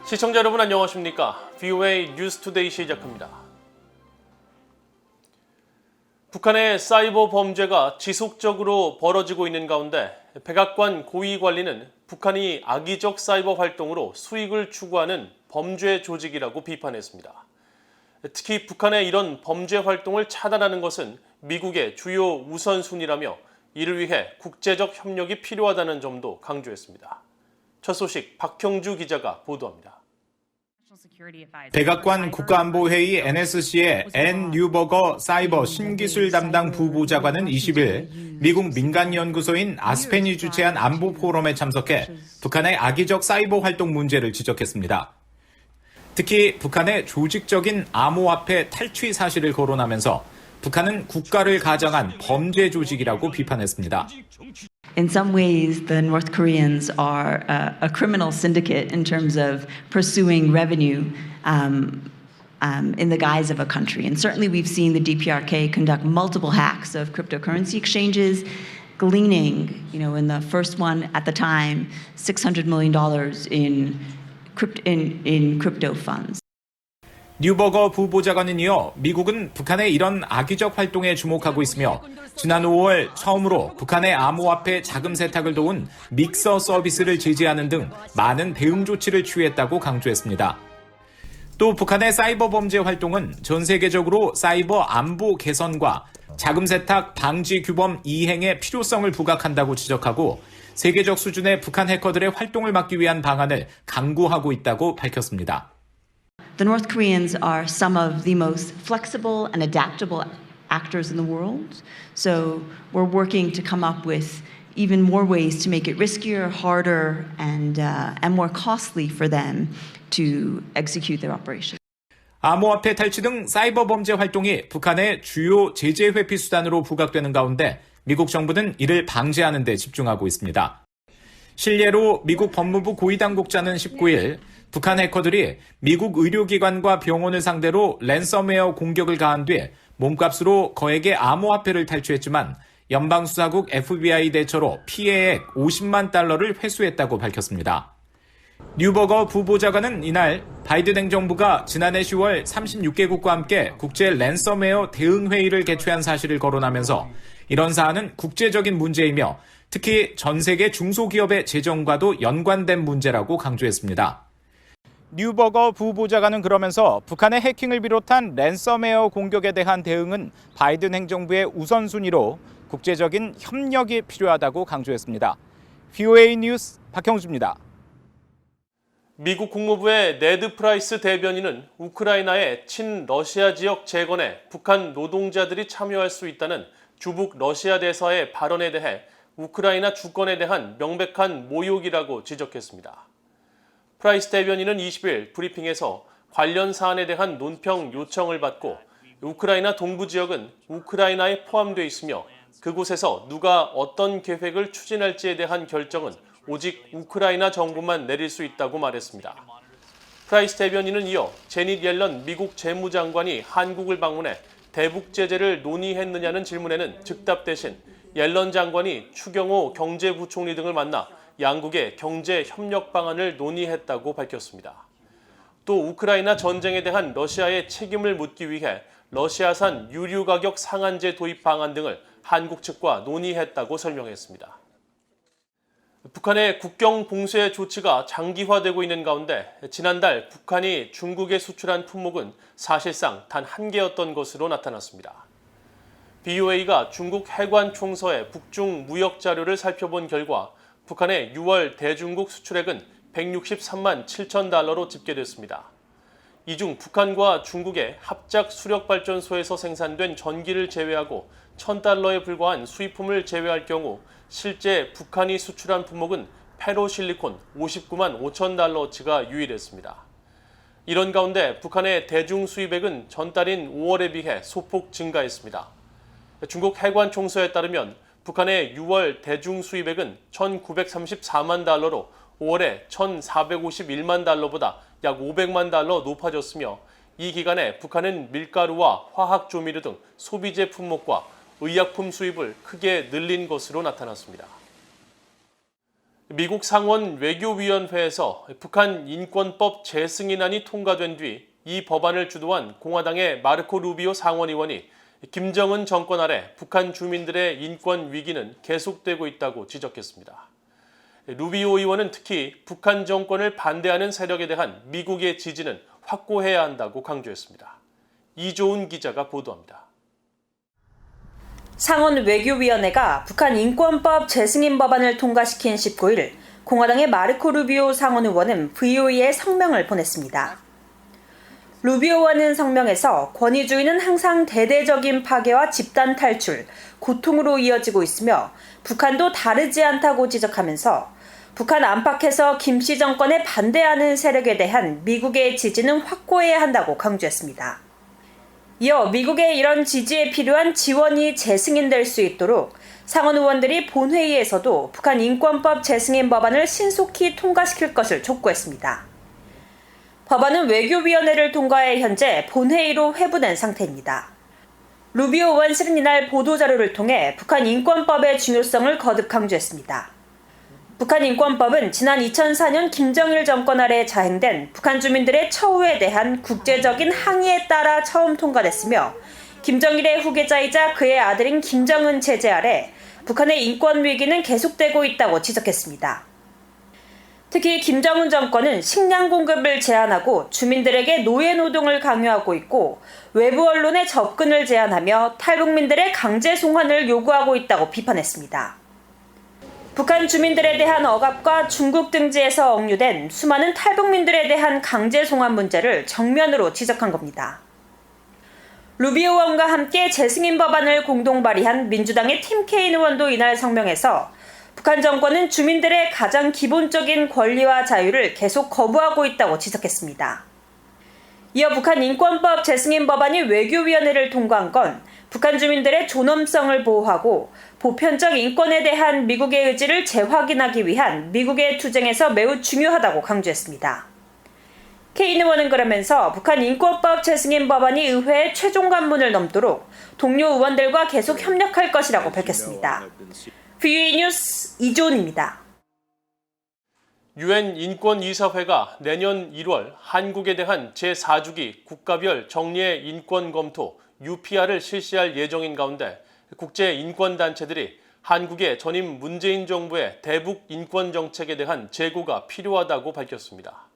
시청자 여러분 안녕하십니까? VOA 뉴스투데이 시작합니다. 북한의 사이버 범죄가 지속적으로 벌어지고 있는 가운데 백악관 고위 관리는 북한이 악의적 사이버 활동으로 수익을 추구하는 범죄 조직이라고 비판했습니다. 특히 북한의 이런 범죄 활동을 차단하는 것은 미국의 주요 우선순위라며 이를 위해 국제적 협력이 필요하다는 점도 강조했습니다. 첫 소식 박형주 기자가 보도합니다. 백악관 국가안보회의 NSC의 앤 뉴버거 사이버 신기술 담당 부보좌관은 20일 미국 민간연구소인 아스펜이 주최한 안보 포럼에 참석해 북한의 악의적 사이버 활동 문제를 지적했습니다. 특히 북한의 조직적인 암호화폐 탈취 사실을 거론하면서 북한은 국가를 가장한 범죄 조직이라고 비판했습니다. In some ways, the North Koreans are a criminal syndicate in terms of pursuing revenue in the guise of a country. And certainly we've seen the DPRK conduct multiple hacks of cryptocurrency exchanges, gleaning, in the first one at the time, $600 million in crypto funds. 뉴버거 부보좌관은 이어 미국은 북한의 이런 악의적 활동에 주목하고 있으며 지난 5월 처음으로 북한의 암호화폐 자금 세탁을 도운 믹서 서비스를 제재하는 등 많은 대응 조치를 취했다고 강조했습니다. 또 북한의 사이버 범죄 활동은 전 세계적으로 사이버 안보 개선과 자금 세탁 방지 규범 이행의 필요성을 부각한다고 지적하고 세계적 수준의 북한 해커들의 활동을 막기 위한 방안을 강구하고 있다고 밝혔습니다. The North Koreans are some of the most flexible and adaptable actors in the world. So we're working to come up with even more ways to make it riskier, harder, and more costly for them to execute their operation. 암호화폐 탈취 등 사이버 범죄 활동이 북한의 주요 제재 회피 수단으로 부각되는 가운데 미국 정부는 이를 방지하는 데 집중하고 있습니다. 실례로 미국 법무부 고위당국자는 19일 북한 해커들이 미국 의료기관과 병원을 상대로 랜섬웨어 공격을 가한 뒤 몸값으로 거액의 암호화폐를 탈취했지만 연방수사국 FBI 대처로 피해액 50만 달러를 회수했다고 밝혔습니다. 뉴버거 부보좌관은 이날 바이든 행정부가 지난해 10월 36개국과 함께 국제 랜섬웨어 대응회의를 개최한 사실을 거론하면서 이런 사안은 국제적인 문제이며 특히 전 세계 중소기업의 재정과도 연관된 문제라고 강조했습니다. 뉴버거 부보좌관은 그러면서 북한의 해킹을 비롯한 랜섬웨어 공격에 대한 대응은 바이든 행정부의 우선순위로 국제적인 협력이 필요하다고 강조했습니다. VOA 뉴스 박형주입니다. 미국 국무부의 네드 프라이스 대변인은 우크라이나의 친러시아 지역 재건에 북한 노동자들이 참여할 수 있다는 주북 러시아 대사의 발언에 대해 우크라이나 주권에 대한 명백한 모욕이라고 지적했습니다. 프라이스 대변인은 20일 브리핑에서 관련 사안에 대한 논평 요청을 받고 우크라이나 동부 지역은 우크라이나에 포함되어 있으며 그곳에서 누가 어떤 계획을 추진할지에 대한 결정은 오직 우크라이나 정부만 내릴 수 있다고 말했습니다. 프라이스 대변인은 이어 제닛 옐런 미국 재무장관이 한국을 방문해 대북 제재를 논의했느냐는 질문에는 즉답 대신 옐런 장관이 추경호 경제부총리 등을 만나 양국의 경제 협력 방안을 논의했다고 밝혔습니다. 또 우크라이나 전쟁에 대한 러시아의 책임을 묻기 위해 러시아산 유류 가격 상한제 도입 방안 등을 한국 측과 논의했다고 설명했습니다. 북한의 국경 봉쇄 조치가 장기화되고 있는 가운데 지난달 북한이 중국에 수출한 품목은 사실상 단 한 개였던 것으로 나타났습니다. BOA가 중국 해관총서의 북중 무역 자료를 살펴본 결과 북한의 6월 대중국 수출액은 163만 7천 달러로 집계됐습니다. 이 중 북한과 중국의 합작 수력발전소에서 생산된 전기를 제외하고 1,000달러에 불과한 수입품을 제외할 경우 실제 북한이 수출한 품목은 페로실리콘 59만 5천 달러어치가 유일했습니다. 이런 가운데 북한의 대중 수입액은 전달인 5월에 비해 소폭 증가했습니다. 중국 해관총서에 따르면 북한의 6월 대중 수입액은 1,934만 달러로 5월에 1,451만 달러보다 약 500만 달러 높아졌으며 이 기간에 북한은 밀가루와 화학조미료 등 소비재 품목과 의약품 수입을 크게 늘린 것으로 나타났습니다. 미국 상원 외교위원회에서 북한 인권법 재승인안이 통과된 뒤 이 법안을 주도한 공화당의 마르코 루비오 상원의원이 김정은 정권 아래 북한 주민들의 인권 위기는 계속되고 있다고 지적했습니다. 루비오 의원은 특히 북한 정권을 반대하는 세력에 대한 미국의 지지는 확고해야 한다고 강조했습니다. 이조은 기자가 보도합니다. 상원 외교위원회가 북한 인권법 재승인 법안을 통과시킨 19일 공화당의 마르코 루비오 상원 의원은 VOA에 성명을 보냈습니다. 루비오 의원은 성명에서 권위주의는 항상 대대적인 파괴와 집단 탈출, 고통으로 이어지고 있으며 북한도 다르지 않다고 지적하면서 북한 안팎에서 김씨 정권에 반대하는 세력에 대한 미국의 지지는 확고해야 한다고 강조했습니다. 이어 미국의 이런 지지에 필요한 지원이 재승인될 수 있도록 상원 의원들이 본회의에서도 북한 인권법 재승인 법안을 신속히 통과시킬 것을 촉구했습니다. 법안은 외교위원회를 통과해 현재 본회의로 회부된 상태입니다. 루비오 의원실은 이날 보도자료를 통해 북한 인권법의 중요성을 거듭 강조했습니다. 북한 인권법은 지난 2004년 김정일 정권 아래 자행된 북한 주민들의 처우에 대한 국제적인 항의에 따라 처음 통과됐으며 김정일의 후계자이자 그의 아들인 김정은 체제 아래 북한의 인권 위기는 계속되고 있다고 지적했습니다. 특히 김정은 정권은 식량 공급을 제한하고 주민들에게 노예 노동을 강요하고 있고 외부 언론의 접근을 제한하며 탈북민들의 강제 송환을 요구하고 있다고 비판했습니다. 북한 주민들에 대한 억압과 중국 등지에서 억류된 수많은 탈북민들에 대한 강제 송환 문제를 정면으로 지적한 겁니다. 루비오 의원과 함께 재승인 법안을 공동 발의한 민주당의 팀 케인 의원도 이날 성명에서 북한 정권은 주민들의 가장 기본적인 권리와 자유를 계속 거부하고 있다고 지적했습니다. 이어 북한 인권법 재승인 법안이 외교위원회를 통과한 건 북한 주민들의 존엄성을 보호하고 보편적 인권에 대한 미국의 의지를 재확인하기 위한 미국의 투쟁에서 매우 중요하다고 강조했습니다. 케인 의원은 그러면서 북한 인권법 재승인 법안이 의회의 최종 관문을 넘도록 동료 의원들과 계속 협력할 것이라고 밝혔습니다. VOA 뉴스 이조은입니다. 유엔 인권이사회가 내년 1월 한국에 대한 제4주기 국가별 정례 인권 검토 UPR을 실시할 예정인 가운데 국제인권단체들이 한국의 전임 문재인 정부의 대북 인권 정책에 대한 재고가 필요하다고 밝혔습니다.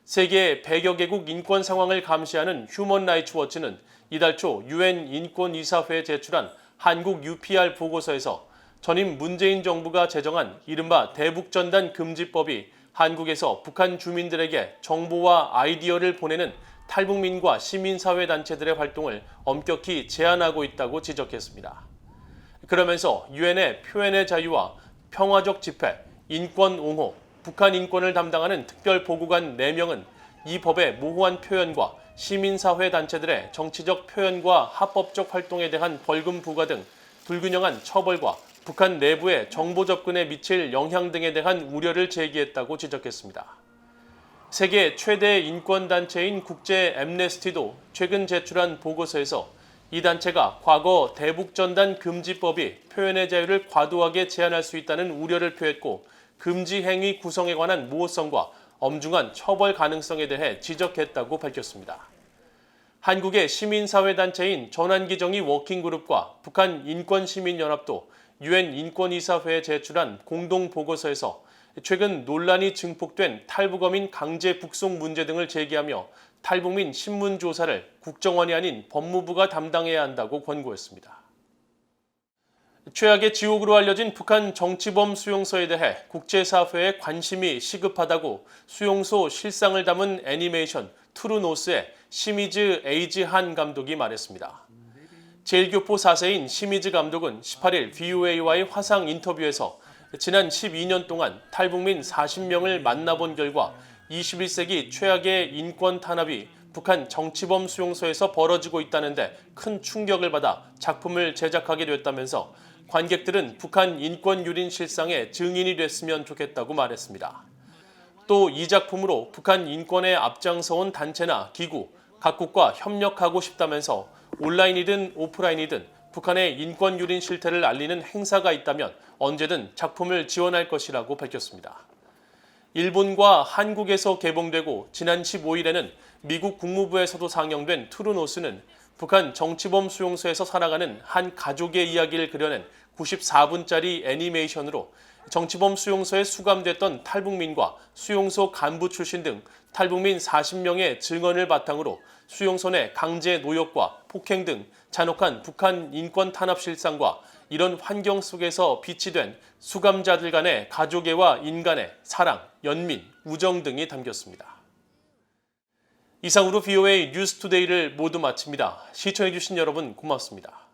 세계 100여 개국 인권 상황을 감시하는 휴먼 라이츠 워치는 이달 초 유엔 인권이사회에 제출한 한국 UPR 보고서에서 전임 문재인 정부가 제정한 이른바 대북전단 금지법이 한국에서 북한 주민들에게 정보와 아이디어를 보내는 탈북민과 시민사회 단체들의 활동을 엄격히 제한하고 있다고 지적했습니다. 그러면서 유엔의 표현의 자유와 평화적 집회, 인권 옹호, 북한 인권을 담당하는 특별보고관 4명은 이 법의 모호한 표현과 시민사회 단체들의 정치적 표현과 합법적 활동에 대한 벌금 부과 등 불균형한 처벌과 북한 내부의 정보 접근에 미칠 영향 등에 대한 우려를 제기했다고 지적했습니다. 세계 최대 인권단체인 국제 앰네스티도 최근 제출한 보고서에서 이 단체가 과거 대북전단 금지법이 표현의 자유를 과도하게 제한할 수 있다는 우려를 표했고 금지 행위 구성에 관한 모호성과 엄중한 처벌 가능성에 대해 지적했다고 밝혔습니다. 한국의 시민사회단체인 전환기정의 워킹그룹과 북한 인권시민연합도 유엔 인권이사회에 제출한 공동보고서에서 최근 논란이 증폭된 탈북어민 강제 북송 문제 등을 제기하며 탈북민 신문 조사를 국정원이 아닌 법무부가 담당해야 한다고 권고했습니다. 최악의 지옥으로 알려진 북한 정치범 수용소에 대해 국제사회의 관심이 시급하다고 수용소 실상을 담은 애니메이션 트루노스의 시미즈 에이지한 감독이 말했습니다. 제일교포 4세인 시미즈 감독은 18일 VOA와의 화상 인터뷰에서 지난 12년 동안 탈북민 40명을 만나본 결과 21세기 최악의 인권 탄압이 북한 정치범 수용소에서 벌어지고 있다는데 큰 충격을 받아 작품을 제작하게 됐다면서 관객들은 북한 인권 유린 실상의 증인이 됐으면 좋겠다고 말했습니다. 또 이 작품으로 북한 인권에 앞장서온 단체나 기구, 각국과 협력하고 싶다면서 온라인이든 오프라인이든 북한의 인권 유린 실태를 알리는 행사가 있다면 언제든 작품을 지원할 것이라고 밝혔습니다. 일본과 한국에서 개봉되고 지난 15일에는 미국 국무부에서도 상영된 트루노스는 북한 정치범 수용소에서 살아가는 한 가족의 이야기를 그려낸 94분짜리 애니메이션으로 정치범 수용소에 수감됐던 탈북민과 수용소 간부 출신 등 탈북민 40명의 증언을 바탕으로 수용소 내 강제 노역과 폭행 등 잔혹한 북한 인권 탄압 실상과 이런 환경 속에서 비치된 수감자들 간의 가족애와 인간의 사랑, 연민, 우정 등이 담겼습니다. 이상으로 VOA 뉴스투데이를 모두 마칩니다. 시청해주신 여러분 고맙습니다.